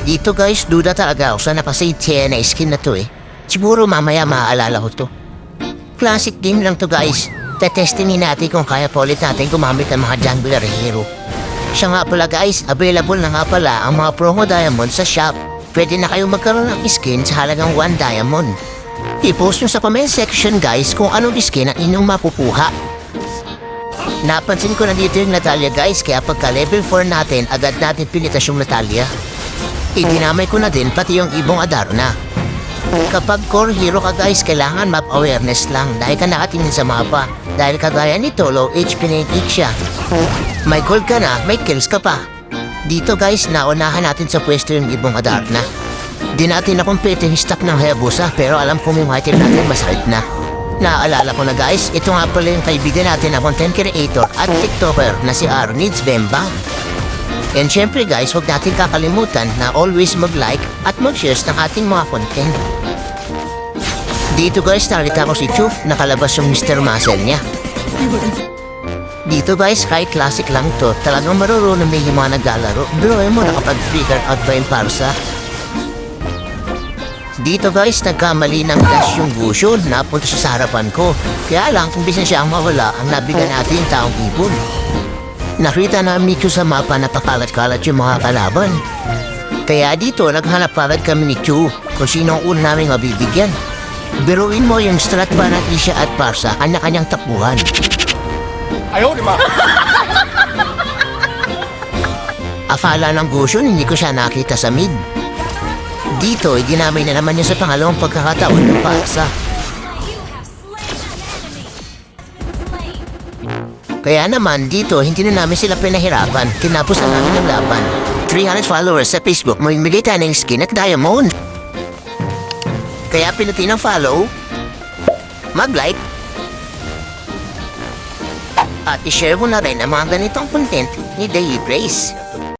Dito guys, duda talaga ako sa naka-save na skin na to eh. Siguro mamaya maaalala ko to. Classic game lang to guys. Tetestingin natin kung kaya pa ulit natin gumamit ng mga jungler hero. Siya nga pala guys, available na nga pala ang mga promo diamond sa shop. Pwede na kayong magkaroon ng skin sa halagang 1 diamond. I-post nyo sa comment section guys kung anong skin ang inyong mapupuha. Napansin ko na dito yung Natalia guys, kaya pagka level 4 natin, agad natin pinitas yung Natalia. Idinamay ko na din pati yung ibong Adarna. Kapag core hero ka guys, kailangan map awareness lang dahil ka nakatingin sa mapa. Dahil kagaya nito, low HP na yung siya. May gold ka na, may kills ka pa. Dito guys, naunahan natin sa pwesto yung ibong Adarna. Di natin nakumpete yung stock ng Hayabusa pero alam kong yung item natin masakit na. Naaalala ko na guys, ito nga pala yung kaibigan natin na content creator at tiktoker na si Arnids Bembang. And syempre guys, huwag natin kakalimutan na always mag-like at mag-share ng ating mga content. Dito guys, nakita ko si Chuf, nakalabas yung Mr. Muscle niya. Dito guys, kahit classic lang to, talagang marurunong din yung mga naglalaro. Biruin mo nakapag-figure out ba yung parsa? Dito guys, nagkamali ng dash yung Gusion, napunta siya sa harapan ko. Kaya lang, kung bisan siya ang mawala, ang nabigyan natin yung taong ibon. Nakita na Miku sa mapa na pakalat-kalat yung mga kalaban. Kaya dito, naghanap-kalat kami ni Chu kung sino ang una namin mabibigyan. Biruin mo yung strat ba na Isha at Parsa, kanya-kanyang takbuhan. Ayaw, di ba? Akala ng Gusion, hindi ko siya nakita sa mid. Dito, idinamay na naman niya sa pangalawang pagkakataon ng Parsa. Kaya naman dito, hindi na namin sila pinahirapan. Kinapos na namin ang laban. 300 followers sa Facebook, mamimigay tayo ng skin at diamond. Kaya pinutin ang follow, mag-like, at i-share mo na rin ang mga ganitong content ni Daily Praise.